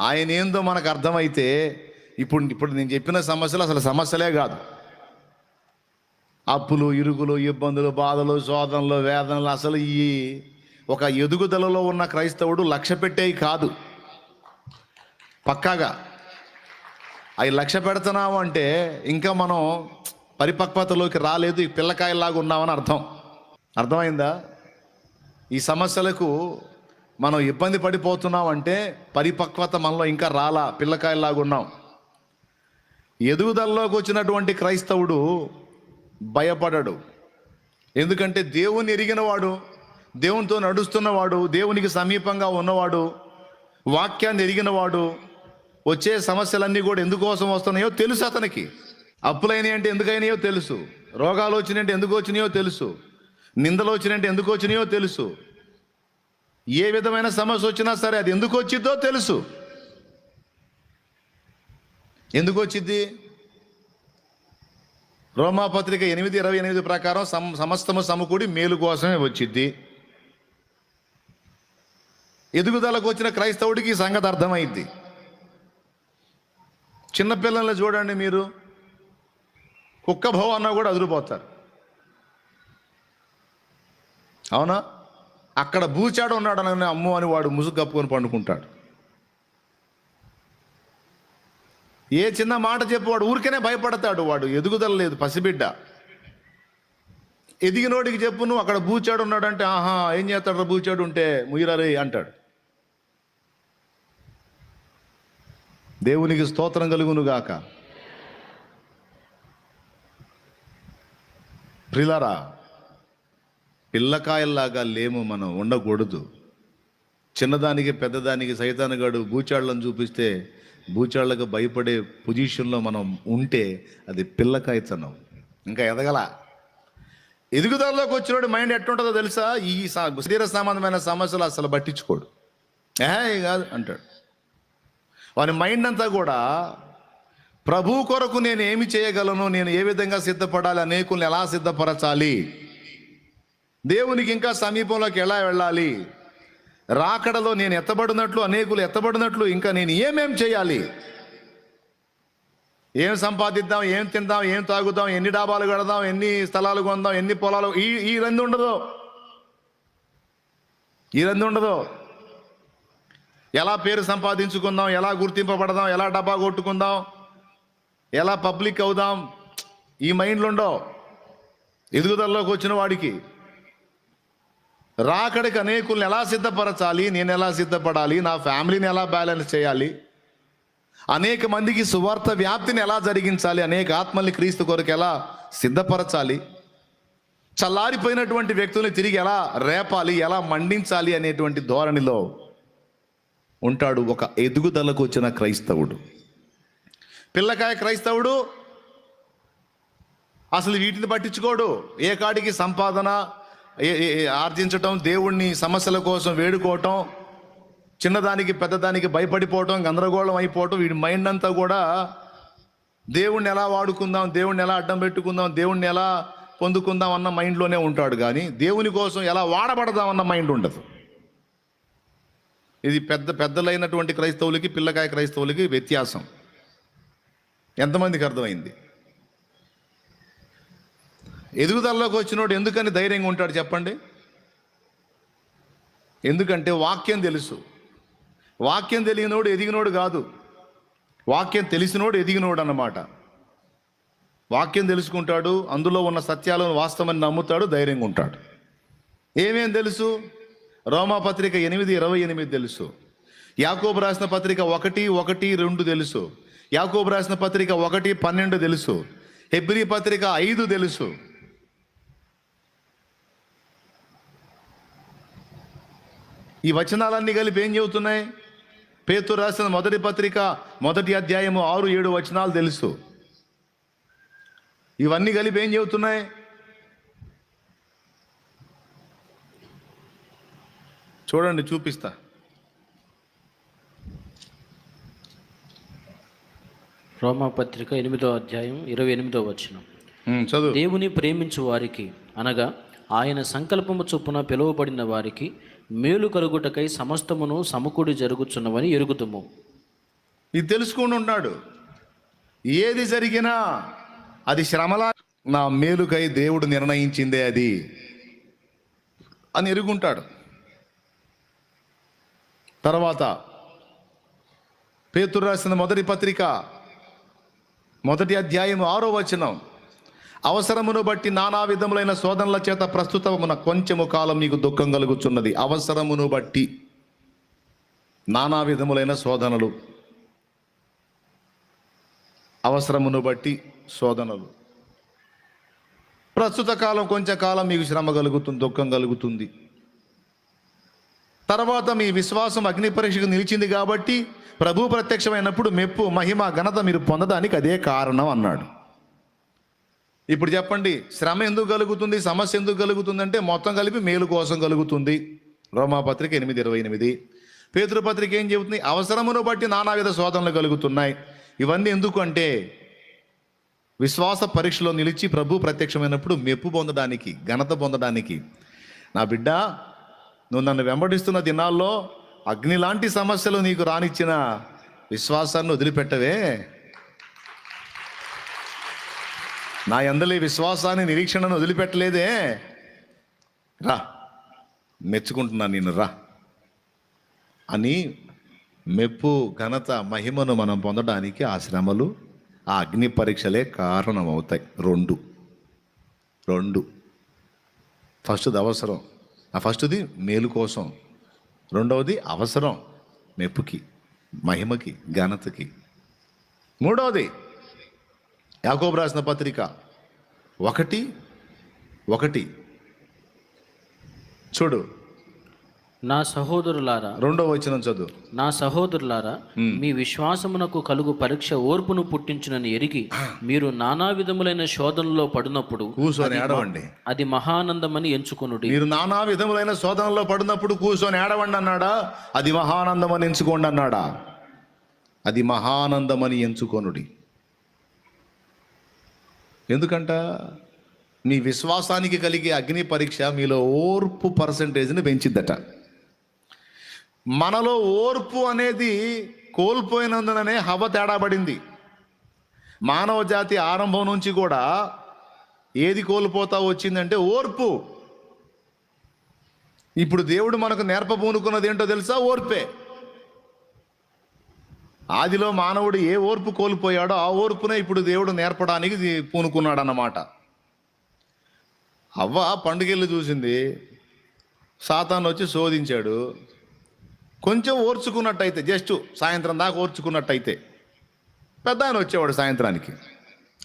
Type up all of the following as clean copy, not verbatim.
ఆయన ఏందో మనకు అర్థమైతే ఇప్పుడు నేను చెప్పిన సమస్యలు అసలు సమస్యలే కాదు. అప్పులు, ఇరుకులు, ఇబ్బందులు, బాధలు, శోధనలు, వేదనలు, అసలు ఈ ఒక ఎదుగుదలలో ఉన్న క్రైస్తవుడు లక్ష్య పెట్టేవి కాదు. పక్కాగా అవి లక్ష్య పెడుతున్నాము అంటే ఇంకా మనం పరిపక్వతలోకి రాలేదు, ఈ పిల్లకాయలాగా ఉన్నామని అర్థమైందా? ఈ సమస్యలకు మనం ఇబ్బంది పడిపోతున్నాం అంటే పరిపక్వత మనలో ఇంకా రాలా, పిల్లకాయలాగా ఉన్నాం. ఎదుగుదలలోకి వచ్చినటువంటి క్రైస్తవుడు భయపడడు. ఎందుకంటే దేవుని ఎరిగినవాడు, దేవునితో నడుస్తున్నవాడు, దేవునికి సమీపంగా ఉన్నవాడు, వాక్యాన్ని ఎరిగినవాడు, వచ్చే సమస్యలన్నీ కూడా ఎందుకోసం వస్తున్నాయో తెలుసు అతనికి. అప్పులైనవి అంటే ఎందుకైనాయో తెలుసు, రోగాలు వచ్చినాయంటే ఎందుకు వచ్చినాయో తెలుసు, నిందలు వచ్చినాయంటే ఎందుకు వచ్చినాయో తెలుసు, ఏ విధమైన సమస్య వచ్చినా సరే అది ఎందుకు వచ్చిద్దో తెలుసు. ఎందుకు వచ్చింది? రోమాపత్రిక 8:28 ప్రకారం సమస్తము సమకూడి మేలు కోసమే వచ్చిద్ది. ఎదుగుదలకు వచ్చిన క్రైస్తవుడికి ఈ సంగతి అర్థమైంది. చిన్నపిల్లల్ని చూడండి మీరు, కుక్క భవ అన్నా కూడా అదిరిపోతారు, అవునా? అక్కడ బూచాడు ఉన్నాడు అని అమ్మో అని వాడు ముసుగు కప్పుకొని పండుకుంటాడు. ఏ చిన్న మాట చెప్పు వాడు ఊరికనే భయపడతాడు. వాడు ఎదుగుదల లేదు, పసిబిడ్డ. ఎదిగినోడికి చెప్పు నువ్వు అక్కడ బూచాడు ఉన్నాడంటే ఆహా ఏం చేస్తాడు బూచాడు ఉంటే ముయ్యరే అంటాడు. దేవునికి స్తోత్రం కలుగును గాక. ప్రిలరా, పిల్లకాయల్లాగా లేము మనం, ఉండకూడదు. చిన్నదానికి పెద్దదానికి సైతానుగాడు బూచాళ్ళను చూపిస్తే బూచాళ్ళకు భయపడే పొజిషన్లో మనం ఉంటే అది పిల్లకాయతనం. ఇంకా ఎదగల. ఎదుగుదలలోకి వచ్చినోడి మైండ్ ఎట్టుంటుందో తెలుసా? ఈ శరీర సంబంధమైన సమస్యలు అసలు పట్టించుకోడు, కాదు అంటాడు. వాని మైండ్ అంతా కూడా ప్రభు కొరకు నేను ఏమి చేయగలను, నేను ఏ విధంగా సిద్ధపడాలి, అనేకుల్ని ఎలా సిద్ధపరచాలి, దేవునికి ఇంకా సమీపంలోకి ఎలా వెళ్ళాలి, రాకడలో నేను ఎత్తబడినట్లు అనేకులు ఎత్తబడినట్లు ఇంకా నేను ఏమేం చేయాలి, ఏం సంపాదిద్దాం, ఏం తిందాం, ఏం తాగుదాం, ఎన్ని డాబాలు కడదాం, ఎన్ని స్థలాలు కొందాం, ఎన్ని పొలాలు, ఈ రంది ఉండదు. ఈ రంది ఉండదు. ఎలా పేరు సంపాదించుకుందాం, ఎలా గుర్తింపబడదాం, ఎలా డబ్బా కొట్టుకుందాం, ఎలా పబ్లిక్ అవుదాం, ఈ మైండ్లు ఉండవు ఎదుగుదలలోకి వచ్చిన వాడికి. రాకడికి అనేకుల్ని ఎలా సిద్ధపరచాలి, నేను ఎలా సిద్ధపడాలి, నా ఫ్యామిలీని ఎలా బ్యాలెన్స్ చేయాలి, అనేక మందికి సువార్త వ్యాప్తిని ఎలా జరిగించాలి, అనేక ఆత్మల్ని క్రీస్తు కొరకు ఎలా సిద్ధపరచాలి, చల్లారిపోయినటువంటి వ్యక్తుల్ని తిరిగి ఎలా రేపాలి, ఎలా మండించాలి అనేటువంటి ధోరణిలో ఉంటాడు ఒక ఎదుగుదలకు వచ్చిన క్రైస్తవుడు. పిల్లకాయ క్రైస్తవుడు అసలు వీటిని పట్టించుకోడు. ఏ కాడికి సంపాదన ఆర్జించటం, దేవుణ్ణి సమస్యల కోసం వేడుకోవటం, చిన్నదానికి పెద్దదానికి భయపడిపోవటం, గందరగోళం అయిపోవటం, వీడి మైండ్ అంతా కూడా దేవుణ్ణి ఎలా వాడుకుందాం, దేవుణ్ణి ఎలా అడ్డం పెట్టుకుందాం, దేవుణ్ణి ఎలా పొందుకుందాం అన్న మైండ్లోనే ఉంటాడు. కానీ దేవుని కోసం ఎలా వాడబడదాం అన్న మైండ్ ఉండదు. ఇది పెద్దలైనటువంటి క్రైస్తవులకి పిల్లకాయ క్రైస్తవులకి వ్యత్యాసం. ఎంతమందికి అర్థమైంది? ఎదుగుదలలోకి వచ్చినోడు ఎందుకని ధైర్యంగా ఉంటాడు చెప్పండి? ఎందుకంటే వాక్యం తెలుసు. వాక్యం తెలియనోడు ఎదిగినోడు కాదు, వాక్యం తెలిసినోడు ఎదిగినోడు అన్నమాట. వాక్యం తెలుసుకుంటాడు, అందులో ఉన్న సత్యాలను వాస్తవాన్ని నమ్ముతాడు, ధైర్యంగా ఉంటాడు. ఏమేం తెలుసు? రోమాపత్రిక 8:28 తెలుసు, యాకోబు రాసిన పత్రిక 1:1-2 తెలుసు, యాకోబు రాసిన పత్రిక 1:12 తెలుసు, హెబ్రీ పత్రిక 5 తెలుసు. ఈ వచనాలన్నీ కలిపి ఏం చెబుతున్నాయి? పేతురు రాసిన మొదటి పత్రిక 1వ అధ్యాయము 6-7 వచనాలు తెలుసు. ఇవన్నీ కలిపి ఏం చెబుతున్నాయి? చూడండి, చూపిస్తా. రోమాపత్రిక 8వ అధ్యాయం 28వ వచనం. చదువు. దేవుని ప్రేమించు వారికి అనగా ఆయన సంకల్పము చొప్పున పిలువబడిన వారికి మేలు కలుగుటకై సమస్తమును సమకూడి జరుగుచున్నవని ఎరుగుదుము. ఇది తెలుసుకుని ఉన్నాడు. ఏది జరిగినా అది శ్రమలా నా మేలుకై దేవుడు నిర్ణయించిందే అది అని ఎరుగుంటాడు. తర్వాత పేతురు రాసిన మొదటి పత్రిక 1వ అధ్యాయం 6వ వచనం, అవసరమును బట్టి నానా విధములైన శోధనల చేత ప్రస్తుతమున కొంచెము కాలం నీకు దుఃఖం కలుగుచున్నది. అవసరమును బట్టి నానా విధములైన శోధనలు, అవసరమును బట్టి శోధనలు. ప్రస్తుత కాలం కొంచెం కాలం మీకు శ్రమ కలుగుతుంది, దుఃఖం కలుగుతుంది. తర్వాత మీ విశ్వాసం అగ్ని పరీక్షకు నిలిచింది కాబట్టి ప్రభు ప్రత్యక్షమైనప్పుడు మెప్పు, మహిమ, ఘనత మీరు పొందడానికి అదే కారణం అన్నాడు. ఇప్పుడు చెప్పండి, శ్రమ ఎందుకు కలుగుతుంది, సమస్య ఎందుకు కలుగుతుంది అంటే మొత్తం కలిపి మేలు కోసం కలుగుతుంది. రోమాపత్రిక 8:28. పేతురుపత్రిక ఏం చెబుతుంది? అవసరమును బట్టి నానావిధ శోధనలు కలుగుతున్నాయి. ఇవన్నీ ఎందుకు అంటే విశ్వాస పరీక్షలో నిలిచి ప్రభు ప్రత్యక్షమైనప్పుడు మెప్పు పొందడానికి, ఘనత పొందడానికి. నా బిడ్డ, నువ్వు నన్ను వెంబడిస్తున్న దినాల్లో అగ్ని లాంటి సమస్యలు నీకు రానిచ్చిన విశ్వాసాన్ని వదిలిపెట్టవే. నా యందలి విశ్వాసాన్ని, నిరీక్షణను వదిలిపెట్టలేదే. రా, మెచ్చుకుంటున్నాను నేను, రా అని మెప్పు, ఘనత, మహిమను మనం పొందడానికి ఆ శ్రమలు, ఆ అగ్ని పరీక్షలే కారణమవుతాయి. రెండు ఫస్ట్ది అవసరం, ఫస్ట్ది మేలు కోసం. రెండవది అవసరం, మెప్పుకి, మహిమకి, ఘనతకి. మూడవది యాకోబు రాసిన పత్రిక 1:1 చూడు. నా సహోదరులారా, 2వ వచనం చదువు. నా సహోదరులారా, మీ విశ్వాసమునకు కలుగు పరీక్ష ఓర్పును పుట్టించునని ఎరిగి మీరు నానా విధములైన శోధనలో పడినప్పుడు కూర్చొని ఏడవండి. అది మహానందమని ఎంచుకొనుడి. మీరు నానా విధములైన శోధనలో పడినప్పుడు కూర్చొని ఏడవండి అన్నాడా? అది మహానందమని ఎంచుకోండి అన్నాడా? అది మహానందమని ఎంచుకొనుడి. ఎందుకంట? మీ విశ్వాసానికి కలిగే అగ్ని పరీక్ష మీలో ఓర్పు పర్సంటేజ్ని పెంచిద్దట. మనలో ఓర్పు అనేది కోల్పోయినందుననే హవ తేడా పడింది. మానవ జాతి ఆరంభం నుంచి కూడా ఏది కోల్పోతా వచ్చిందంటే ఓర్పు. ఇప్పుడు దేవుడు మనకు నేర్పబూనుకున్నది ఏంటో తెలుసా? ఓర్పే. ఆదిలో మానవుడు ఏ ఓర్పు కోల్పోయాడో ఆ ఓర్పునే ఇప్పుడు దేవుడు నేర్పడానికి పూనుకున్నాడు అన్నమాట. అవ్వ పండుగెళ్ళి చూసింది, సాతాను వచ్చి శోధించాడు. కొంచెం ఓర్చుకున్నట్టయితే, జస్ట్ సాయంత్రం దాకా ఓర్చుకున్నట్టయితే పెద్ద ఆయన వచ్చేవాడు సాయంత్రానికి,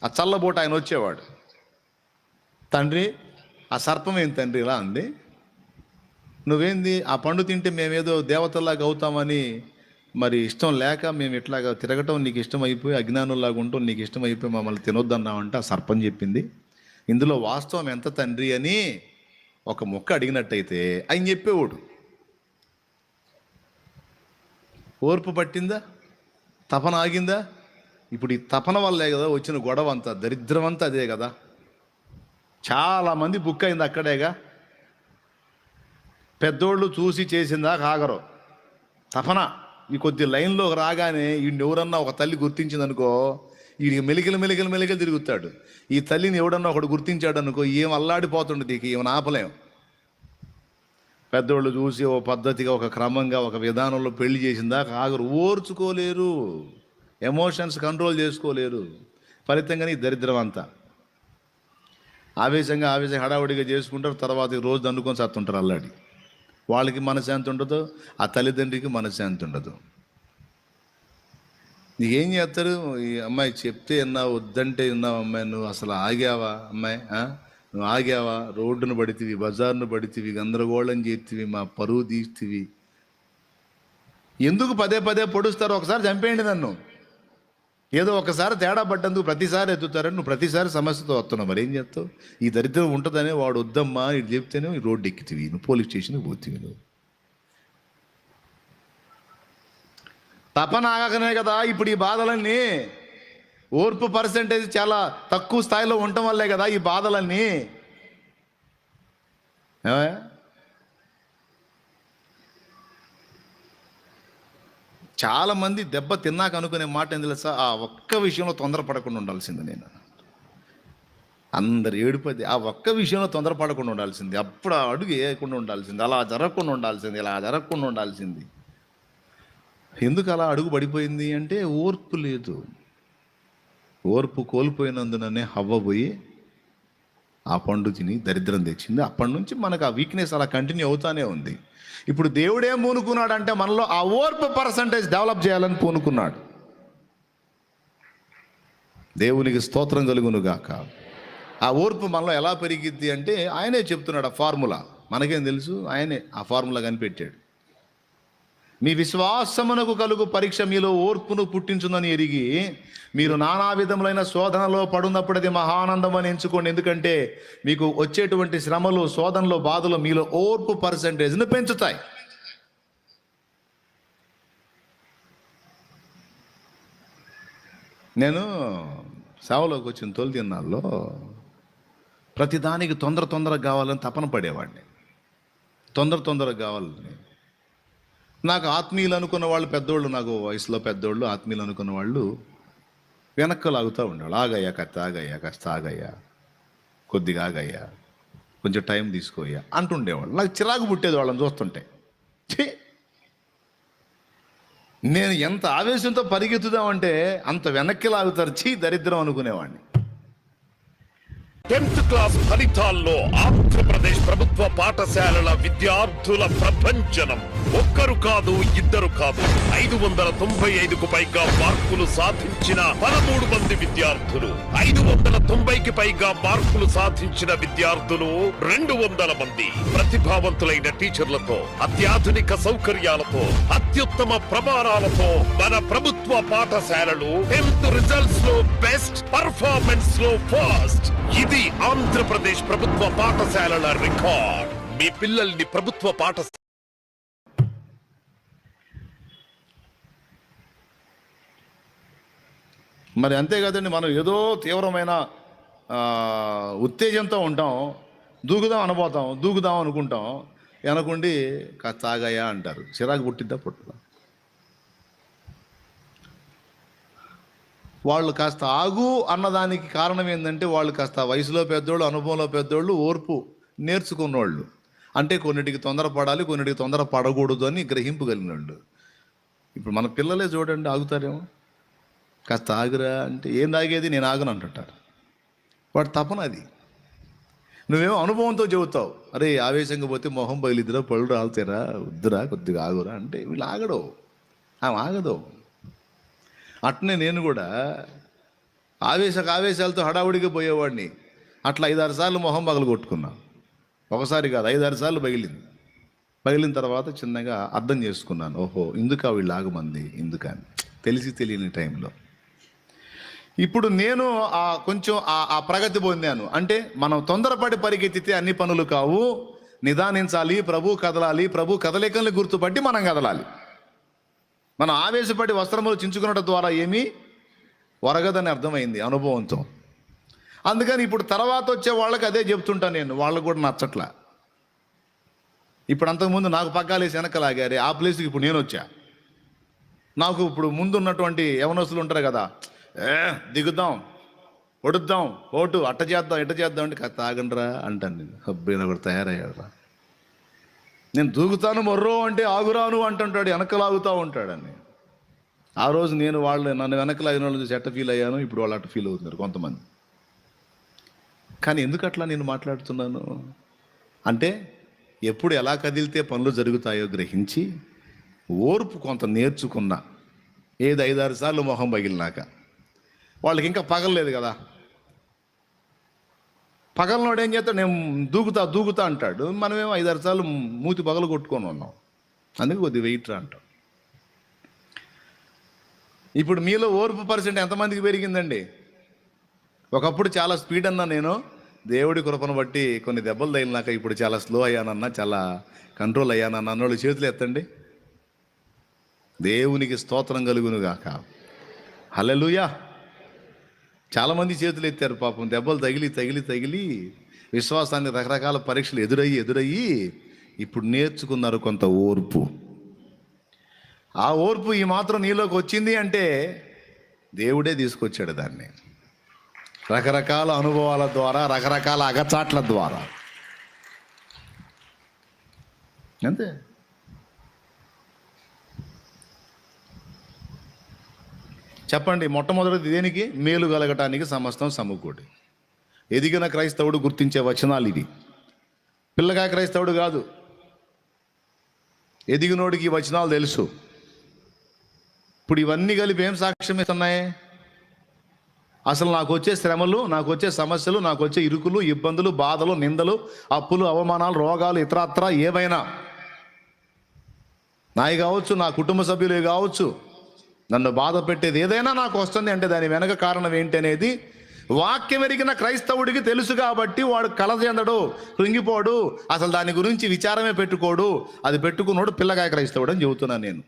ఆ చల్లబోట ఆయన వచ్చేవాడు. తండ్రి, ఆ సర్పం ఏంటి తండ్రి ఇలా అంది, నువ్వేంది ఆ పండు తింటే మేమేదో దేవతల్లాగా అవుతామని మరి ఇష్టం లేక మేము ఇట్లాగా తిరగటం నీకు ఇష్టం అయిపోయి, అజ్ఞానుల్లాగా ఉంటాం నీకు ఇష్టం అయిపోయి మమ్మల్ని తినొద్దన్నామంటే ఆ సర్పం చెప్పింది. ఇందులో వాస్తవం ఎంత తండ్రి అని ఒక మొక్క అడిగినట్టయితే ఆయన చెప్పేవాడు. ఓర్పు పట్టిందా? తపన ఆగిందా? ఇప్పుడు ఈ తపన వల్లే కదా వచ్చిన గొడవ అంతా, దరిద్రం అంతా అదే కదా. చాలామంది బుక్ అయింది అక్కడేగా. పెద్దోళ్ళు చూసి చేసిందా కాగరు. తపన ఈ కొద్ది లైన్లో రాగానే ఈ ఎవరన్నా ఒక తల్లి గుర్తించిందనుకో, ఈ మెలికలు తిరుగుతాడు. ఈ తల్లిని ఎవడన్నా ఒకడు గుర్తించాడు అనుకో, ఏం అల్లాడిపోతుండదు, ఇక ఏమైనా ఆపలేం. పెద్దోళ్ళు చూసి ఓ పద్ధతిగా, ఒక క్రమంగా, ఒక విధానంలో పెళ్లి చేసిందా ఆగరు, ఓర్చుకోలేరు, ఎమోషన్స్ కంట్రోల్ చేసుకోలేరు. ఫలితంగానే ఈ దరిద్రం అంతా. ఆవేశంగా హడావుడిగా చేసుకుంటారు. తర్వాత రోజు దండుకొని సత్తుంటారు అల్లాడి. వాళ్ళకి మనశ్శాంతి ఉండదు, ఆ తల్లిదండ్రికి మనశ్శాంతి ఉండదు. నీకేం చేస్తారు? ఈ అమ్మాయి చెప్తే విన్నావు, వద్దంటే విన్నావు. అమ్మాయి నువ్వు అసలు ఆగావా? అమ్మాయి నువ్వు ఆగావా? రోడ్డును పడితివి, బజార్ను పడితివి, గందరగోళం చేతివి, మా పరువు తీస్తివి. ఎందుకు పదే పొడుస్తారు? ఒకసారి చంపేయండి నన్ను. ఏదో ఒకసారి తేడా పడ్డందుకు ప్రతిసారి ఎత్తుతారని నువ్వు ప్రతిసారి సమస్యతో వస్తున్నావు. మరి ఏం చేస్తావు? ఈ దరిద్రం ఉంటుందనే వాడు వద్దమ్మా ఇది చెప్తేనే ఈ రోడ్డు ఎక్కితివి, నువ్వు పోలీస్ స్టేషన్కి పోతివి. నువ్వు తపన ఆగనే కదా ఇప్పుడు ఈ బాధలన్నీ. ఓర్పు పర్సంటేజ్ చాలా తక్కువ స్థాయిలో ఉండటం వల్లే కదా ఈ బాధలన్నీ. చాలామంది దెబ్బ తిన్నాక అనుకునే మాట ఏం తెలుసా, ఆ ఒక్క విషయంలో తొందరపడకుండా ఉండాల్సింది నేను. అందరు ఏడుపది ఆ ఒక్క విషయంలో తొందరపడకుండా ఉండాల్సింది, అప్పుడు ఆ అడుగు వేయకుండా ఉండాల్సింది, అలా జరగకుండా ఉండాల్సింది, ఇలా జరగకుండా ఉండాల్సింది. ఎందుకు అలా అడుగు పడిపోయింది అంటే ఓర్పు లేదు. ఓర్పు కోల్పోయినందుననే హవ్వ పోయి ఆ పండు తిని దరిద్రం తెచ్చింది. అప్పటి నుంచి మనకు ఆ వీక్నెస్ అలా కంటిన్యూ అవుతానే ఉంది. ఇప్పుడు దేవుడేం పూనుకున్నాడు అంటే మనలో ఆ ఓర్పు పర్సంటేజ్ డెవలప్ చేయాలని పూనుకున్నాడు. దేవునికి స్తోత్రం కలుగును గాక. ఆ ఓర్పు మనలో ఎలా పెరిగిద్ది అంటే ఆయనే చెప్తున్నాడు ఆ ఫార్ములా. మనకేం తెలుసు, ఆయనే ఆ ఫార్ములా కనిపెట్టాడు. మీ విశ్వాసమునకు కలుగు పరీక్ష మీలో ఓర్పును పుట్టించునని ఎరిగి మీరు నానా విధములైన శోధనలో పడున్నప్పుడు అది మహానందం అని ఎంచుకోండి. ఎందుకంటే మీకు వచ్చేటువంటి శ్రమలు, శోధనలు, బాధలు మీలో ఓర్పు పర్సంటేజ్ను పెంచుతాయి. నేను సేవలోకి వచ్చిన తొలి దినాల్లో ప్రతిదానికి తొందరగా కావాలని తపన పడేవాడిని. తొందరగా కావాలని. నాకు ఆత్మీయులు అనుకున్న వాళ్ళు పెద్దోళ్ళు, నాకు వయసులో పెద్దోళ్ళు ఆత్మీయులు అనుకున్న వాళ్ళు వెనక్కి లాగుతూ ఉండేవాళ్ళు. ఆగయ్యా, కాస్త ఆగయ్యా, కొద్దిగా ఆగయ్యా, కొంచెం టైం తీసుకోయ్యా అంటుండేవాళ్ళు. నాకు చిరాకు పుట్టేది వాళ్ళని చూస్తుంటే. నేను ఎంత ఆవేశంతో పరిగెత్తుదామంటే అంత వెనక్కి లాగుతారు, దరిద్రం అనుకునేవాడిని. 10th క్లాస్ ఫలితాల్లో ఆంధ్రప్రదేశ్ ప్రభుత్వ పాఠశాలల విద్యార్థుల ప్రపంచనం. ఒక్కరు కాదు, ఇద్దరు కాదు, 595కు పైగా మార్కులు సాధించిన 13 మంది విద్యార్థులు, 590కి పైగా మార్కులు సాధించిన విద్యార్థులు 200 మంది. ప్రతిభావంతులైన టీచర్లతో, అత్యాధునిక సౌకర్యాలతో, అత్యుత్తమ ప్రమాణాలతో మన ప్రభుత్వ పాఠశాలలు 10th రిజల్ట్స్ లో బెస్ట్, పర్ఫార్మెన్స్ లో ఫస్ట్. ఇది ఆంధ్రప్రదేశ్ ప్రభుత్వ పాఠశాలల రికార్డ్. మీ పిల్లల్ని ప్రభుత్వ పాఠశాల మరి అంతే కదండి. మనం ఏదో తీవ్రమైన ఉత్తేజంతో ఉంటాం, దూకుదాం అనుకుంటాం, వెనకుండి కాస్త ఆగాయా అంటారు. చిరాకు పుట్టిద్దా పుట్టదా? వాళ్ళు కాస్త ఆగు అన్నదానికి కారణం ఏంటంటే వాళ్ళు కాస్త వయసులో పెద్దోళ్ళు, అనుభవంలో పెద్దోళ్ళు, ఓర్పు నేర్చుకున్నవాళ్ళు. అంటే కొన్నిటికి తొందరపడాలి, కొన్నిటికి తొందరపడకూడదు అని గ్రహింపు కలిగిన వాళ్ళు. ఇప్పుడు మన పిల్లలే చూడండి, ఆగుతారేమో. కాస్త ఆగురా అంటే ఏం ఆగేది, నేను ఆగను అంటుంటారు. వాడు తపన అది. నువ్వేమో అనుభవంతో చెబుతావు, అరే ఆవేశంగా పోతే మొహం బయలుద్దురా, పళ్ళు రాలుతారా, వద్దురా కొద్దిగా ఆగురా అంటే వీళ్ళు ఆగడు, ఆమె ఆగదు. అట్నే నేను కూడా ఆవేశాలతో హడావుడిగా పోయేవాడిని. అట్లా 5-6 సార్లు మొహం పగలు కొట్టుకున్నా. ఒకసారి కాదు, 5-6 సార్లు పగిలిన తర్వాత చిన్నగా అర్థం చేసుకున్నాను, ఓహో ఇందుక వీళ్ళు ఆగమంది, ఎందుకని తెలిసి తెలియని టైంలో. ఇప్పుడు నేను కొంచెం ఆ ప్రగతి పొందాను. అంటే మనం తొందరపడి పరిగెత్తితే అన్ని పనులు కావు, నిదానించాలి, ప్రభు కదలాలి, ప్రభు కదలికల్ని గుర్తుపట్టి మనం కదలాలి. మనం ఆవేశపడి వస్త్రములు చించుకునడం ద్వారా ఏమీ వరగదని అర్థమైంది అనుభవంతో. అందుకని ఇప్పుడు తర్వాత వచ్చే వాళ్ళకి అదే చెప్తుంటాను నేను, వాళ్ళకు కూడా నచ్చట్లా. ఇప్పుడు అంతకుముందు నాకు పక్కాలేసి వెనకలాగారే, ఆ ప్లేస్కి ఇప్పుడు నేను వచ్చా. నాకు ఇప్పుడు ముందున్నటువంటి యవనస్తులు ఉంటారు కదా, దిగుదాం, ఒడుద్దాం, ఓటు అట్ట చేద్దాం ఇట్ట చేద్దాం అంటే కాస్త ఆగండ్రా అంటాను నేను. అబ్బాయి కూడా తయారయ్యాడురా. నేను దూకుతాను మొర్రో అంటే ఆగురాను అంటుంటాడు, వెనకలాగుతూ ఉంటాడని. ఆ రోజు నేను నన్ను వెనకలాగిన వాళ్ళు చూసి ఎట్ట ఫీల్ అయ్యాను, ఇప్పుడు వాళ్ళు అట్ట ఫీల్ అవుతున్నారు కొంతమంది. కానీ ఎందుకు అట్లా నేను మాట్లాడుతున్నాను అంటే, ఎప్పుడు ఎలా కదిలితే పనులు జరుగుతాయో గ్రహించి ఓర్పు కొంత నేర్చుకున్నా. ఏది 5-6 సార్లు మొహం పగిలినాక వాళ్ళకి ఇంకా పగలలేదు కదా. పగలనోడు ఏం చేస్తాడు, నేను దూకుతా అంటాడు. మనమేమో 5-6 సార్లు మూతి పగలు కొట్టుకొని ఉన్నాం. అందుకే కొద్దిగా వెయిట్ రా అంటాం. ఇప్పుడు మీలో ఓర్పు పర్సెంట్ ఎంతమందికి పెరిగిందండి? ఒకప్పుడు చాలా స్పీడ్ అన్నా నేను, దేవుడి కృపను బట్టి కొన్ని దెబ్బలు తగిలినాక ఇప్పుడు చాలా స్లో అయ్యానన్నా, చాలా కంట్రోల్ అయ్యానన్నా అన్నోళ్ళు చేతులు ఎత్తండి. దేవునికి స్తోత్రం కలుగును గాక. హల్లెలూయా. చాలామంది చేతులు ఎత్తారు పాపం. దెబ్బలు తగిలి విశ్వాసాన్ని రకరకాల పరీక్షలు ఎదురయ్యి ఇప్పుడు నేర్చుకున్నారు కొంత ఓర్పు. ఆ ఓర్పు ఈ మాత్రం నీలోకి వచ్చింది అంటే దేవుడే తీసుకొచ్చాడు దాన్ని, రకరకాల అనుభవాల ద్వారా, రకరకాల అగచాట్ల ద్వారా. అంతే. చెప్పండి, మొట్టమొదటిది దేనికి? మేలు కలగటానికి సమస్తం సమకూడి. ఎదిగిన క్రైస్తవుడు గుర్తించే వచనాలు ఇది. పిల్లగా క్రైస్తవుడు కాదు, ఎదిగినోడికి ఈ వచనాలు తెలుసు. ఇప్పుడు ఇవన్నీ కలిపి ఏం సాక్ష్యం ఇస్తున్నాయి? అసలు నాకు వచ్చే శ్రమలు, నాకు వచ్చే సమస్యలు, నాకు వచ్చే ఇరుకులు, ఇబ్బందులు, బాధలు, నిందలు, అప్పులు, అవమానాలు, రోగాలు, ఇతరత్ర ఏవైనా నాయి కావచ్చు, నా కుటుంబ సభ్యులు కావచ్చు, నన్ను బాధ పెట్టేది ఏదైనా నాకు వస్తుంది అంటే దాని వెనక కారణం ఏంటి అనేది వాక్యం ఎరిగిన క్రైస్తవుడికి తెలుసు. కాబట్టి వాడు కల చెందడు, కృంగిపోడు, అసలు దాని గురించి విచారమే పెట్టుకోడు. అది పెట్టుకున్నాడు పిల్లగాయ క్రైస్తవుడు అని చెబుతున్నాను నేను.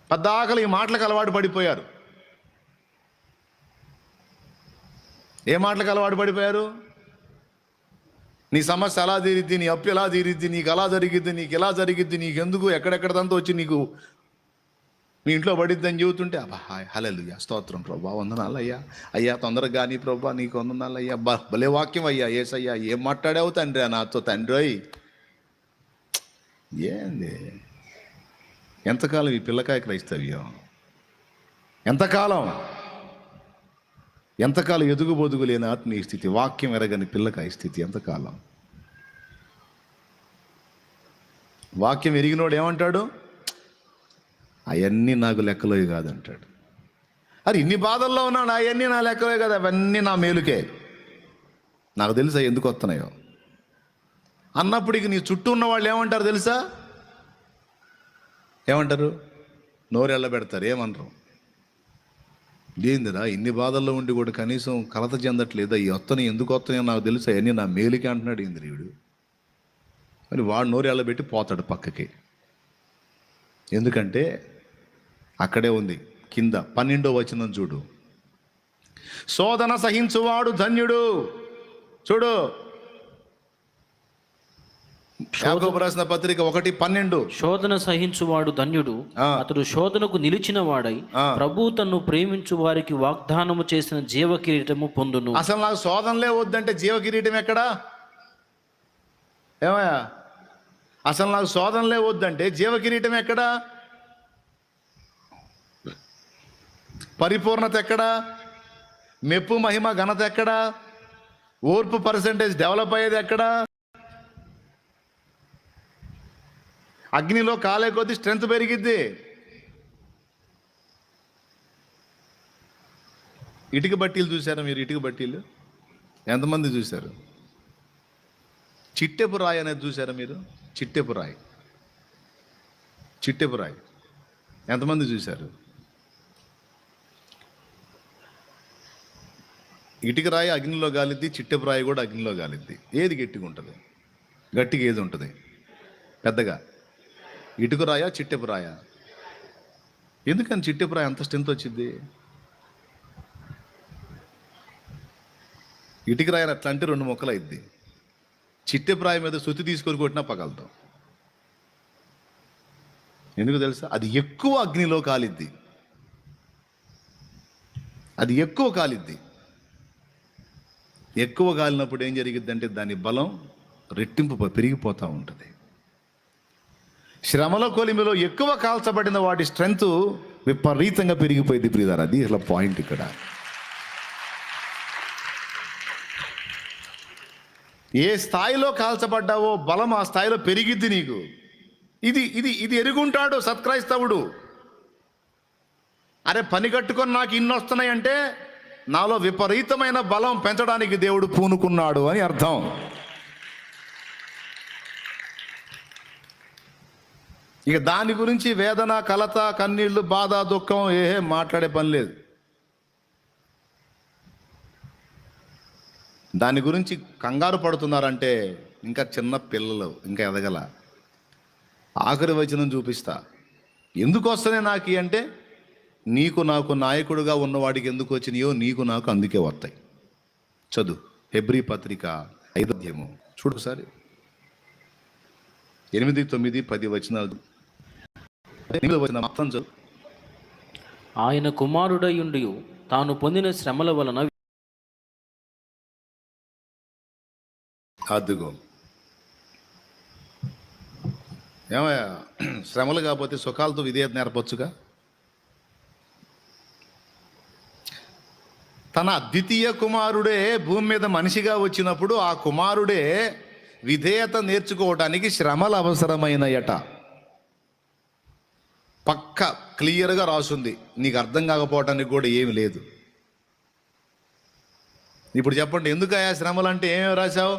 పద్దాకలు ఈ మాటలకు అలవాటు పడిపోయారు. ఏ మాటలకు అలవాటు పడిపోయారు? నీ సమస్య ఎలా తీరిద్ది, నీ అప్పు ఎలా తీరిద్ది, నీకు ఎలా జరిగిద్ది, నీకు ఎలా జరిగిద్ది, నీకెందుకు, ఎక్కడెక్కడంతా వచ్చి నీకు మీ ఇంట్లో పడిద్ది అని చెబుతుంటే అబ్బా హల్లెలూయా, స్తోత్రం ప్రభా, వందనాలు అయ్యా, అయ్యా తొందరగా కానీ ప్రభా, నీకు వందనాలు అయ్యా, భలే వాక్యం అయ్యా, ఏసయ్యా, ఏం మాట్లాడావు తండ్రి నాతో తండ్రి. ఏంది ఎంతకాలం ఈ పిల్లకాయ క్రైస్తవ్యం? ఎంతకాలం ఎదుగు బొదుగు లేని ఆత్మీయ స్థితి, వాక్యం ఎరగని పిల్లకాయ స్థితి ఎంతకాలం? వాక్యం ఎరిగినోడు ఏమంటాడు? అవన్నీ నాకు లెక్కలోవి కాదంటాడు. అరే ఇన్ని బాధల్లో ఉన్నాడు, అవన్నీ నా లెక్కలోవి కాదు, అవన్నీ నా మేలుకే, నాకు తెలుసా ఎందుకు వస్తున్నాయో అన్నప్పుడు ఇక నీ చుట్టూ ఉన్న వాళ్ళు ఏమంటారు తెలుసా? ఏమంటారు? నోరెళ్ళ పెడతారు, ఏమనరు. ఏందిరా ఇన్ని బాధల్లో ఉండి కూడా కనీసం కలత చెందట్లేదా? ఈ వస్తున్నాయి ఎందుకు వస్తున్నాయో నాకు తెలుసా, అవన్నీ నా మేలుకే అంటున్నాడు ఇంద్రియుడు. మరి వాడు నోరెళ్ళ పెట్టి పోతాడు పక్కకి. ఎందుకంటే అక్కడే ఉంది కింద 12వ వచనం చూడు. శోధన సహించువాడు ధన్యుడు. చూడు, యాకోబు రాసిన పత్రిక 1:12. శోధన సహించువాడు ధన్యుడు, అతడు శోధనకు నిలిచిన వాడై ప్రభు తన్ను ప్రేమించు వారికి వాగ్దానము చేసిన జీవ కిరీటము పొందును. అసలు నాకు శోధనలే వద్దంటే జీవ కిరీటం ఎక్కడా? ఏమయ్యా, అసలు నాకు శోధనలే వద్దంటే జీవ కిరీటం ఎక్కడా? పరిపూర్ణత ఎక్కడా? మెప్పు మహిమ ఘనత ఎక్కడా? ఓర్పు పర్సెంటేజ్ డెవలప్ అయ్యేది ఎక్కడా? అగ్నిలో కాలే కొద్దీ స్ట్రెంత్ పెరిగిద్ది. ఇటుక బట్టీలు చూసారా మీరు? ఇటుక బట్టీలు ఎంతమంది చూశారు? చిట్టెపు రాయి అనేది చూసారా మీరు? చిట్టెపు రాయి ఎంతమంది చూశారు? ఇటుక రాయి అగ్నిలో గాలిద్ది, చిట్టెపు రాయి కూడా అగ్నిలో గాలిద్ది. ఏది గట్టిగా ఉంటుంది? గట్టిగా ఏది ఉంటుంది పెద్దగా? ఇటుక రాయా చిట్టెపు రాయా? ఎందుకని చిట్టెపు రాయి అంత స్ట్రెంత్ వచ్చింది? ఇటుక రాయి అట్లా అంటే 2 ముక్కలు అయింది. చిట్టెపు రాయి మీద సుత్తి తీసుకొని కొట్టినా పగలతాం. ఎందుకు తెలుసా? అది ఎక్కువ అగ్నిలో కాలిద్ది, అది ఎక్కువ కాలిద్ది. ఎక్కువ కాలినప్పుడు ఏం జరిగిద్ది అంటే దాని బలం రెట్టింపు పెరిగిపోతూ ఉంటుంది. శ్రమల కొలిమిలో ఎక్కువ కాల్చబడిన వాటి స్ట్రెంత్ విపరీతంగా పెరిగిపోయింది ప్రియులారా. అది అసలు పాయింట్ ఇక్కడ. ఏ స్థాయిలో కాల్చబడ్డావో బలం ఆ స్థాయిలో పెరిగిద్ది నీకు. ఇది ఇది ఇది ఎరుగుంటాడు సత్క్రైస్తవుడు. అరే పని కట్టుకొని నాకు ఇన్ని వస్తున్నాయంటే నాలో విపరీతమైన బలం పెంచడానికి దేవుడు పూనుకున్నాడు అని అర్థం. ఇక దాని గురించి వేదన, కలత, కన్నీళ్లు, బాధ, దుఃఖం మాట్లాడే పని లేదు. దాని గురించి కంగారు పడుతున్నారంటే ఇంకా చిన్న పిల్లలు, ఇంకా ఎదగల. ఆఖరి వచనం చూపిస్తా. ఎందుకు వస్తున్నాయి నాకు అంటే, నీకు నాకు నాయకుడుగా ఉన్నవాడికి ఎందుకు వచ్చినాయో నీకు నాకు అందుకే వస్తాయి. చదువు హెబ్రీ పత్రిక 5వ అధ్యాయము చూడు ఒకసారి. 8, 9, 10 వచనాలు. మొత్తం చదువు. ఆయన కుమారుడయుండి తాను పొందిన శ్రమల వలన అద్దుగో ఏమయ్యా, శ్రమలు కాకపోతే సుఖాలతో విధేయత నేర్పొచ్చుగా. తన అద్వితీయ కుమారుడే భూమి మీద మనిషిగా వచ్చినప్పుడు ఆ కుమారుడే విధేయత నేర్చుకోవడానికి శ్రమలు అవసరమైనయట. పక్క క్లియర్గా రాసుంది, నీకు అర్థం కాకపోవటానికి కూడా ఏమి లేదు. ఇప్పుడు చెప్పండి, ఎందుకయ్యా శ్రమలు అంటే ఏమేమి రాశావు?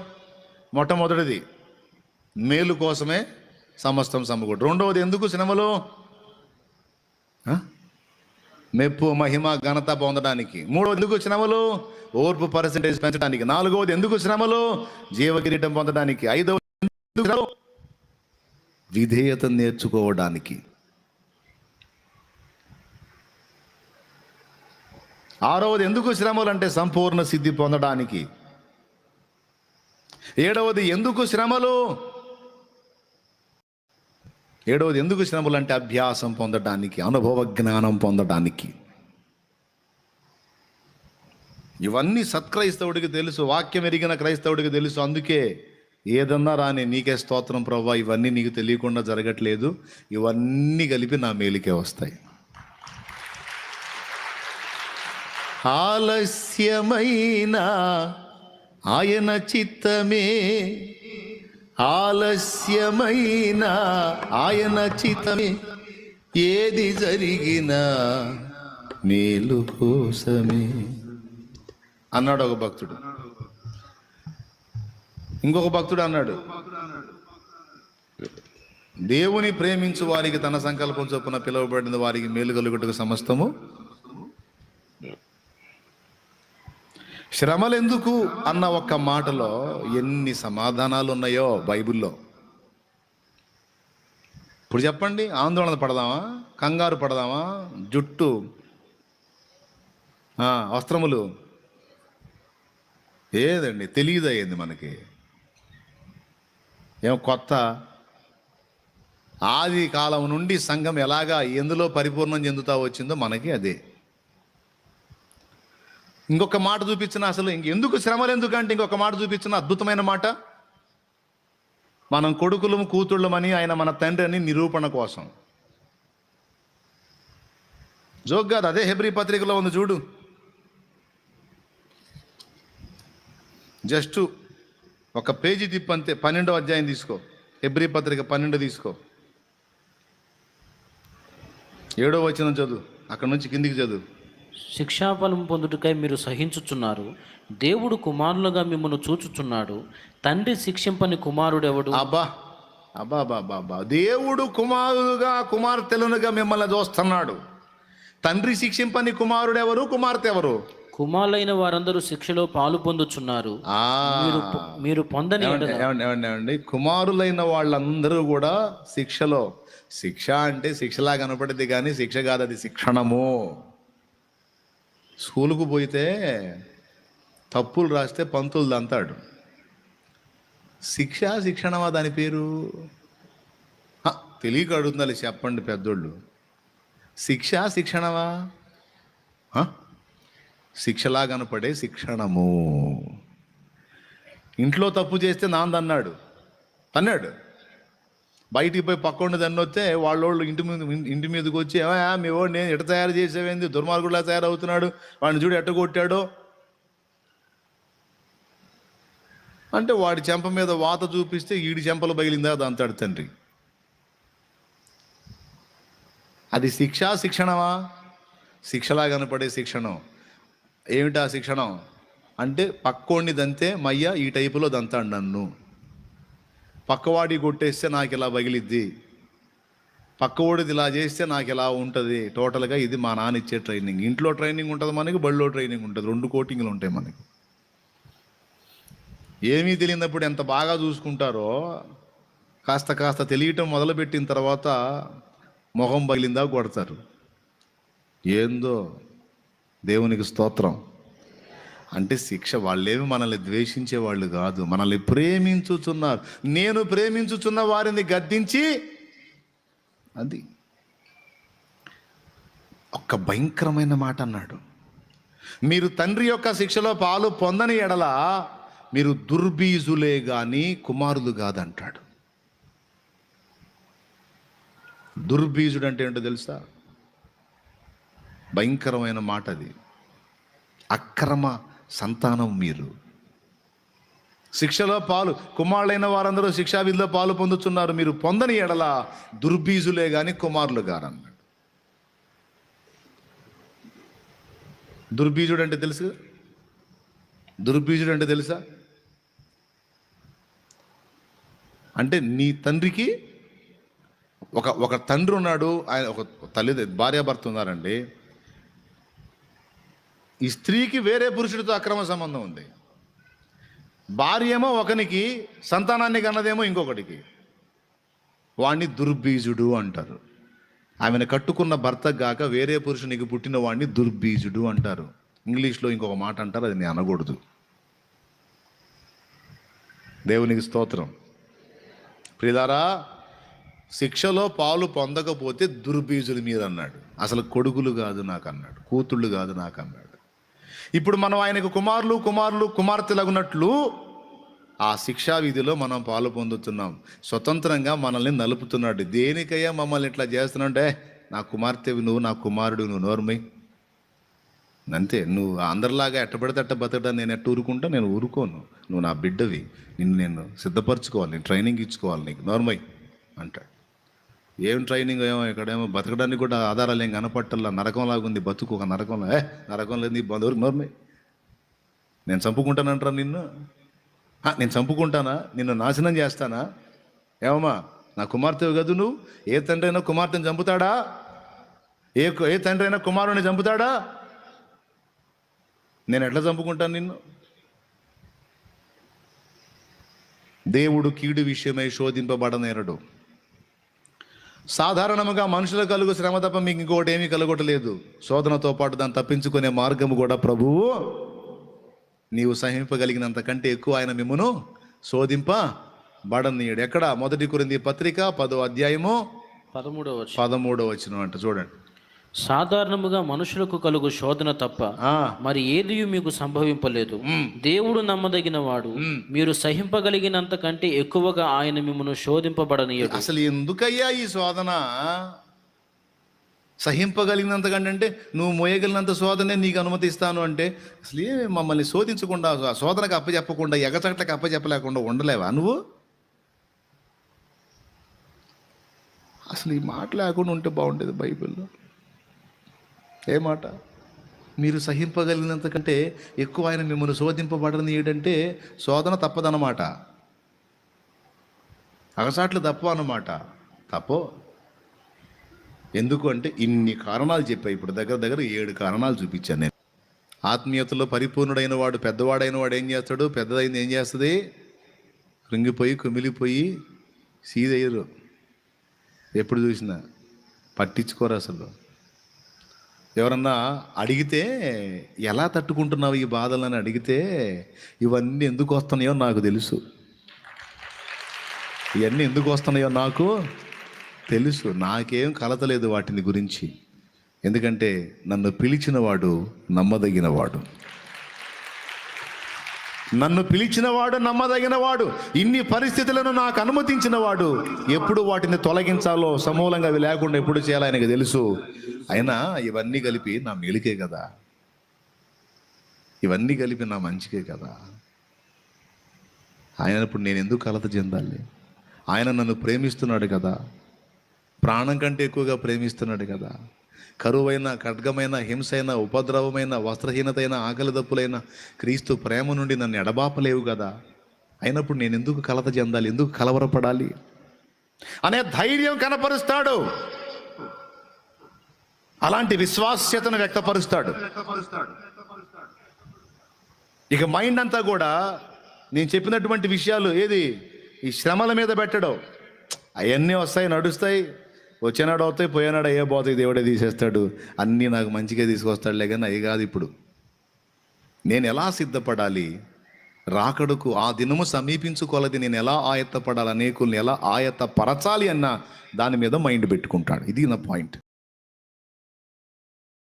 మొట్టమొదటిది మేలు కోసమే సమస్తం సమకూడు. రెండవది ఎందుకు శ్రమలు? మెప్పు మహిమ ఘనత పొందడానికి. మూడవది ఎందుకు శ్రమలు? ఓర్పు పర్సెంటేజ్ పెంచడానికి. నాలుగవది ఎందుకు శ్రమలు? జీవకిరీటం పొందడానికి. ఐదవది విధేయత నేర్చుకోవడానికి. ఆరవది ఎందుకు శ్రమలు అంటే సంపూర్ణ సిద్ధి పొందడానికి. ఏడవది ఎందుకు శ్రమలు? ఏడవది ఎందుకు శ్రమలు అంటే అభ్యాసం పొందడానికి, అనుభవ జ్ఞానం పొందడానికి. ఇవన్నీ సత్క్రైస్తవుడికి తెలుసు, వాక్యం ఎరిగిన క్రైస్తవుడికి తెలుసు. అందుకే ఏదన్నా రాని నీకే స్తోత్రం ప్రభువా, ఇవన్నీ నీకు తెలియకుండా జరగట్లేదు, ఇవన్నీ కలిపి నా మేలుకే వస్తాయి. ఆలస్యమైన ఆయన చిత్తమే, ఆలస్యమైన ఆయన చిత్తమే, ఏది జరిగినా మేలు కోసమే అన్నాడు ఒక భక్తుడు. ఇంకొక భక్తుడు అన్నాడు, దేవుని ప్రేమించు వారికి తన సంకల్పం చొప్పున పిలువబడిన వారికి మేలు కలుగుటకు సమస్తము. శ్రమలు ఎందుకు అన్న ఒక్క మాటలో ఎన్ని సమాధానాలు ఉన్నాయో బైబిల్లో. ఇప్పుడు చెప్పండి, ఆందోళన పడదామా, కంగారు పడదామా, జుట్టు వస్త్రములు ఏదండి తెలియదు అయ్యింది మనకి. ఏం కొత్త ఆది కాలం నుండి సంఘం ఎలాగా ఎందులో పరిపూర్ణం చెందుతా వచ్చిందో మనకి అదే. ఇంకొక మాట చూపించిన, అసలు ఎందుకు శ్రమలు ఎందుకంటే ఇంకొక మాట చూపించిన అద్భుతమైన మాట, మనం కొడుకులము కూతుళ్ళమని ఆయన మన తండ్రి అని నిరూపణ కోసం. జోక్ కాదు, అదే హెబ్రీ పత్రికలో ఉంది చూడు. జస్ట్ ఒక పేజీ తిప్పంతే, 12వ అధ్యాయం తీసుకో, హెబ్రీ పత్రిక 12 తీసుకో, 7వ వచనం చదువు, అక్కడ నుంచి కిందికి చదువు. శిక్షాఫలం పొందుటకై మీరు సహించుచున్నారు, దేవుడు కుమారులుగా మిమ్మల్ని చూచుచున్నాడు, తండ్రి శిక్షింపని కుమారుడెవడు? అబ్బా అబ్బా బాబా, దేవుడు కుమారులుగా కుమార్తెలుగా మిమ్మల్ని చూస్తున్నాడు. తండ్రి శిక్షింపని కుమారుడెవరు, కుమార్తె ఎవరు? కుమారులైన వారందరూ శిక్షలో పాలు పొందుచున్నారు, మీరు పొందని. ఏమండి, కుమారులైన వాళ్ళందరూ కూడా శిక్షలో. శిక్ష అంటే శిక్షలా కనపడింది కానీ శిక్ష కాదు, అది శిక్షణము. స్కూలుకు పోయితే తప్పులు రాస్తే పంతులు దంతాడు. శిక్ష శిక్షణమా దాని పేరు? తెలియక అడుగుతుందా చెప్పండి పెద్దోళ్ళు. శిక్ష శిక్షణమా? శిక్షలా కనపడే శిక్షణము. ఇంట్లో తప్పు చేస్తే నాందన్నాడు, అన్నాడు. బయటికి పోయి పక్కోండి దాన్ని వస్తే వాళ్ళోళ్ళు ఇంటి మీదకి వచ్చి, మీ వాడు నేను ఎట తయారు చేసేవేంది, దుర్మార్గుడిలా తయారవుతున్నాడు, వాడిని చూడు ఎట్ట కొట్టాడో అంటే వాడి చెంప మీద వాత చూపిస్తే ఈడి చెంపలు బగిలిందా అంటాడు తండ్రి. అది శిక్ష శిక్షణమా? శిక్షలా కనపడే శిక్షణం. ఏమిటా శిక్షణం అంటే పక్కోడిని దంతే మయ్య ఈ టైపులో దంతాడు నన్ను, పక్కవాడి కొట్టేస్తే నాకు ఇలా పగిలిద్ది, పక్కవాడిది ఇలా చేస్తే నాకు ఇలా ఉంటుంది. టోటల్గా ఇది మా నాన్న ఇచ్చే ట్రైనింగ్. ఇంట్లో ట్రైనింగ్ ఉంటుంది మనకి, బడిలో ట్రైనింగ్ ఉంటుంది, 2 కోటింగ్లు ఉంటాయి మనకి. ఏమీ తెలియనప్పుడు ఎంత బాగా చూసుకుంటారో, కాస్త కాస్త తెలియటం మొదలుపెట్టిన తర్వాత మొహం పగిలిందా కొడతారు. ఏందో దేవునికి స్తోత్రం. అంటే శిక్ష. వాళ్ళేమి మనల్ని ద్వేషించే వాళ్ళు కాదు, మనల్ని ప్రేమించుచున్నారు. నేను ప్రేమించుచున్న వారిని గద్దించి, అది ఒక భయంకరమైన మాట అన్నాడు. మీరు తండ్రి యొక్క శిక్షలో పాలు పొందని ఎడల మీరు దుర్బీజులే గాని కుమారులు కాదంటాడు. దుర్బీజుడు అంటే ఏంటో తెలుసా? భయంకరమైన మాట అది. అక్రమ సంతానం మీరు. శిక్షలో పాలు కుమారులైన వారందరూ శిక్షావిధిలో పాలు పొందుతున్నారు, మీరు పొందని ఎడల దుర్బీజులే గాని కుమారులు గారన్నాడు. దుర్బీజుడు అంటే తెలుసు? దుర్బీజుడు అంటే తెలుసా? అంటే నీ తండ్రికి ఒక తండ్రి ఉన్నాడు, ఆయన ఒక తల్లి భార్యాభర్త ఉన్నారండి. ఈ స్త్రీకి వేరే పురుషుడితో అక్రమ సంబంధం ఉంది. భార్య ఏమో ఒకనికి, సంతానాన్ని కన్నదేమో ఇంకొకటికి. వాణ్ణి దుర్బీజుడు అంటారు. ఆమెను కట్టుకున్న భర్త గాక వేరే పురుషునికి పుట్టిన వాడిని దుర్బీజుడు అంటారు. ఇంగ్లీష్లో ఇంకొక మాట అంటారు, అది నేను అనకూడదు. దేవునికి స్తోత్రం. ప్రియులారా, శిక్షలో పాలు పొందకపోతే దుర్బీజులు మీరు అన్నాడు. అసలు కొడుకులు కాదు నాకు అన్నాడు, కూతుళ్ళు కాదు నాకు అన్నాడు. ఇప్పుడు మనం ఆయనకు కుమార్తెలగునట్లు ఆ శిక్షా విధిలో మనం పాలు పొందుతున్నాం. స్వతంత్రంగా మనల్ని నలుపుతున్నాడు. దేనికయ్యా మమ్మల్ని ఇట్లా చేస్తున్నాంటే, నా కుమార్తెవి నువ్వు, నా కుమారుడు నువ్వు, నోర్మై అంతే. నువ్వు అందరిలాగా ఎట్టబడితే అట్ట బతకడం నేను ఎట్ట ఊరుకుంటా? నేను ఊరుకోను. నువ్వు నా బిడ్డవి, నిన్ను నేను సిద్ధపరచుకోవాలి, నేను ట్రైనింగ్ ఇచ్చుకోవాలి నీకు, నోర్మై అంటాడు. ఏం ట్రైనింగ్ ఏమో, ఇక్కడేమో బతకడానికి కూడా ఆధారాలు ఏం కనపట్టల్లా. నరకంలాగా ఉంది బతుకు, ఒక నరకంలో. నరకం లేదు నీ బంధువులకు, నోర్మై. నేను చంపుకుంటానంటారా నిన్ను? నేను చంపుకుంటానా? నిన్ను నాశనం చేస్తానా? ఏమమ్మా, నా కుమార్తెవి కదూ నువ్వు. ఏ తండ్రి అయినా కుమార్తెను చంపుతాడా? ఏ తండ్రి అయినా కుమారుని చంపుతాడా? నేను ఎట్లా చంపుకుంటాను నిన్ను? దేవుడు కీడు విషయమై శోధింపబడనేరడు. సాధారణముగా మనుషులకు కలుగు శ్రమ తప్ప మీకు ఇంకొకటి ఏమీ కలగొట్టలేదు. శోధనతో పాటు దాన్ని తప్పించుకునే మార్గము కూడా ప్రభువు నీవు సహింపగలిగినంత కంటే ఎక్కువ ఆయన మిమ్మును శోధింపబడనీయుడు. ఎక్కడ? 1 కొరింథీ పత్రిక 10వ అధ్యాయము 13వ వచనం అంట. చూడండి. సాధారణముగా మనుషులకు కలుగు శోధన తప్ప మరి ఏది మీకు సంభవింపలేదు. దేవుడు నమ్మదగిన వాడు, మీరు సహింపగలిగినంత కంటే ఎక్కువగా ఆయన మిమ్మల్ని శోధింపబడనీయడు. అసలు ఎందుకయ్యా ఈ శోధన? సహింపగలిగినంత కంటే అంటే నువ్వు మోయగలిగినంత శోధనే నీకు అనుమతిస్తాను అంటే, అసలు ఏ మమ్మల్ని శోధించకుండా, శోధనకు అప్పచెప్పకుండా, ఎగచట్లకు అప్పచెప్పలేకుండా ఉండలేవా నువ్వు? అసలు ఈ మాట లేకుండా ఉంటే బాగుండేది బైబిల్లో. ఏ మాట? మీరు సహింపగలిగినంత కంటే ఎక్కువ ఆయన మిమ్మల్ని శోధింపబడనీయడంటే శోధన తప్పదన్నమాట. అగసాట్లు తప్పు అన్నమాట. తప్పో. ఎందుకు అంటే ఇన్ని కారణాలు చెప్పాయి. ఇప్పుడు దగ్గర 7 కారణాలు చూపించాను నేను. ఆత్మీయతలో పరిపూర్ణుడైన వాడు, పెద్దవాడైన వాడు ఏం చేస్తాడు? పెద్దదైంది ఏం చేస్తుంది? కృంగిపోయి కుమిలిపోయి సీదయ్యరు. ఎప్పుడు చూసినా పట్టించుకోరు అసలు. ఎవరన్నా అడిగితే ఎలా తట్టుకుంటున్నావు ఈ బాధలని అడిగితే, ఇవన్నీ ఎందుకు వస్తున్నాయో నాకు తెలుసు, ఇవన్నీ ఎందుకు వస్తున్నాయో నాకు తెలుసు. నాకేం కలతలేదు వాటిని గురించి. ఎందుకంటే నన్ను పిలిచినవాడు నమ్మదగినవాడు. నమ్మదగినవాడు. ఇన్ని పరిస్థితులను నాకు అనుమతించినవాడు. ఎప్పుడు వాటిని తొలగించాలో, సమూలంగా అవి లేకుండా ఎప్పుడు చేయాలో ఆయనకు తెలుసు. అయినా ఇవన్నీ కలిపి నా మేలుకే కదా, ఇవన్నీ కలిపి నా మంచికే కదా. ఆయన ఇప్పుడు నేను ఎందుకు కలత చెందాలి? ఆయన నన్ను ప్రేమిస్తున్నాడు కదా, ప్రాణం కంటే ఎక్కువగా ప్రేమిస్తున్నాడు కదా. కరువైన, ఖడ్గమైన, హింసైన, ఉపద్రవమైన, వస్త్రహీనతైన, ఆకలి దప్పులైన క్రీస్తు ప్రేమ నుండి నన్ను ఎడబాపలేవు కదా. అయినప్పుడు నేను ఎందుకు కలత చెందాలి, ఎందుకు కలవరపడాలి అనే ధైర్యం కనపరుస్తాడు. అలాంటి విశ్వాస్యతను వ్యక్తపరుస్తాడు. ఇక మైండ్ అంతా కూడా నేను చెప్పినటువంటి విషయాలు ఏది ఈ శ్రమల మీద పెట్టడం. అవన్నీ వస్తాయి, నడుస్తాయి, వచ్చేనాడు అవుతాయి, పోయేనాడు అయ్యే పోతాయి, దేవుడే తీసేస్తాడు. అన్నీ నాకు మంచిగా తీసుకొస్తాడులే, కానీ అవి కాదు. ఇప్పుడు నేను ఎలా సిద్ధపడాలి రాకడకు, ఆ దినము సమీపించుకోలది నేను ఎలా ఆయత్తపడాలి, అనేకుల్ని ఎలా ఆయత్తపరచాలి అన్న దాని మీద మైండ్ పెట్టుకుంటాడు. ఇది నా పాయింట్.